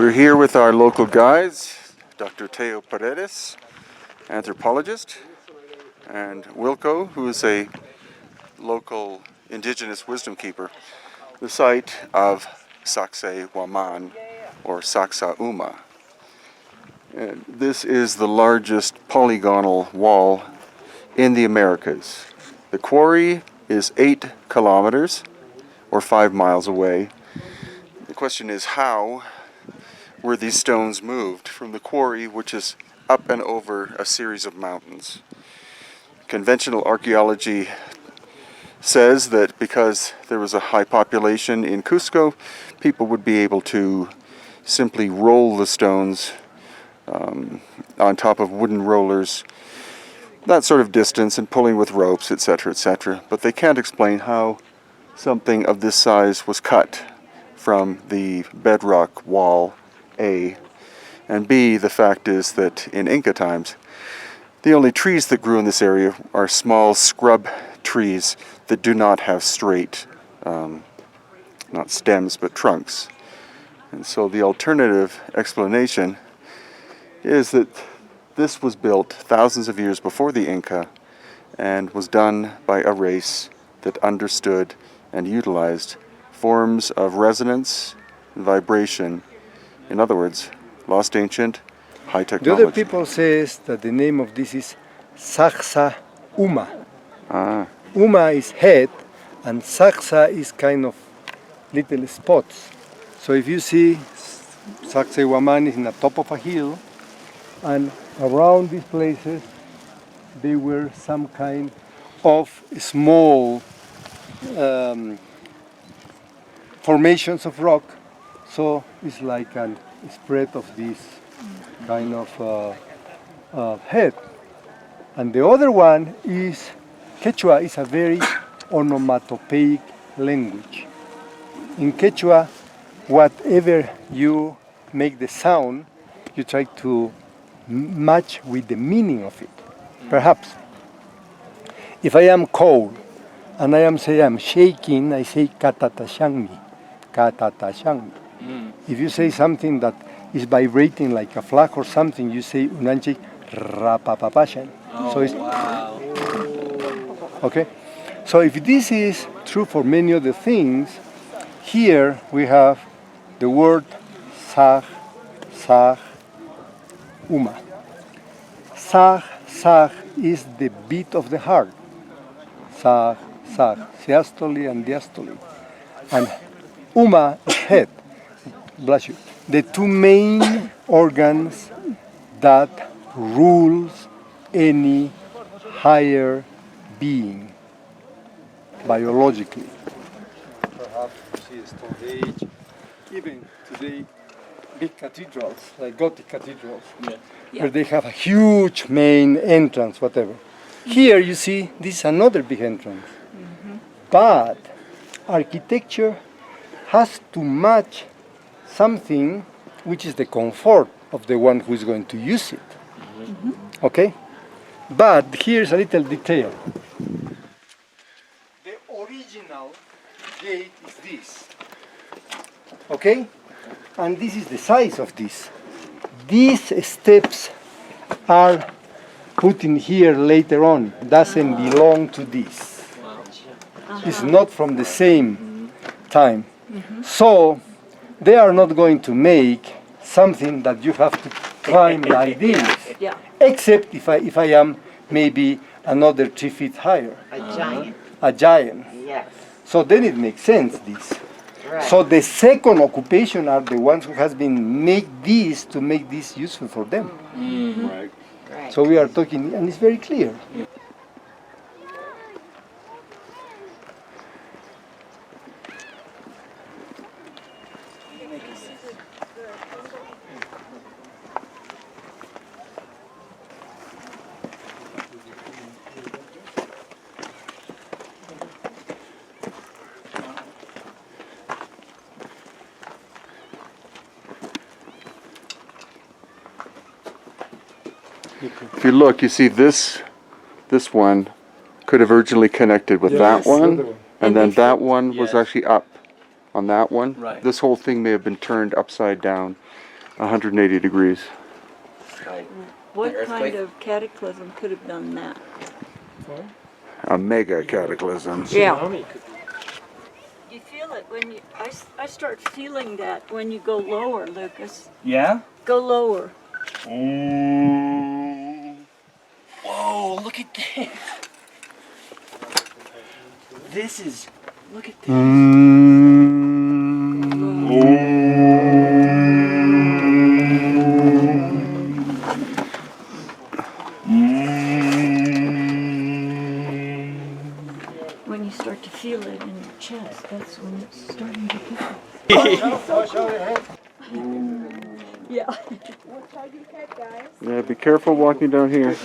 We're here with our local guides, Dr. Teo Paredes, anthropologist, and Wilco, who is a local indigenous wisdom keeper. The site of Sachsayhuaman, or Sacsayhuaman. And this is the largest polygonal wall in the Americas. The quarry is 8 kilometers, or 5 miles away. The question is, how were these stones moved from the quarry, which is up and over a series of mountains? Conventional archaeology says that because there was a high population in Cusco, people would be able to simply roll the stones on top of wooden rollers, that sort of distance, and pulling with ropes, etc., etc. But they can't explain how something of this size was cut from the bedrock wall, A. And B, the fact is that in Inca times, the only trees that grew in this area are small scrub trees that do not have straight, not stems, but trunks. And so the alternative explanation is that this was built thousands of years before the Inca and was done by a race that understood and utilized forms of resonance and vibration. In other words, lost ancient, high technology. The other people says that the name of this is Sachsayhuaman. Uma is head, and Saxa is kind of little spots. So if you see, Sacsayhuaman is in the top of a hill, and around these places there were some kind of small formations of rock. So it's like a spread of this kind of head. And the other one is Quechua is a very onomatopoeic language. In Quechua, whatever you make the sound, you try to match with the meaning of it. Perhaps, if I am cold and I am shaking, I say katatashangmi, katatashangmi. If you say something that is vibrating like a flag or something, you say unanchi rapapapashan. So it's okay. So if this is true for many other things, here we have the word sag, uma. Sag is the beat of the heart. Sag, systole and diastole. And uma is head. Bless you. The two main organs that rules any higher being biologically. Perhaps you see a Stone Age, even today, big cathedrals, like Gothic cathedrals, where they have a huge main entrance, whatever. Here you see, this is another big entrance. But architecture has to match something which is the comfort of the one who is going to use it. Okay? But here's a little detail. The original gate is this. Okay? And this is the size of this. These steps are put in here later on. Doesn't belong to this. It's not from the same time. So they are not going to make something that you have to climb like this. Except if I am maybe another 3 feet higher. A giant. Yes. So then it makes sense, this. Right. So the second occupation are the ones who has been make this to make this useful for them. Right. Right. So we are talking, and it's very clear. If you look, you see this one could have originally connected with that one, and then that one was actually up on that one. Right. This whole thing may have been turned upside down. 180 degrees. What Earthquake? kind of cataclysm could have done that? A mega cataclysm. Yeah. You feel it when you, I start feeling that when you go lower, Lucas. Yeah? Go lower. Whoa, look at this. This is, look at this. When you start to feel it in your chest, that's when it's starting to kick. Yeah. Yeah, be careful walking down here.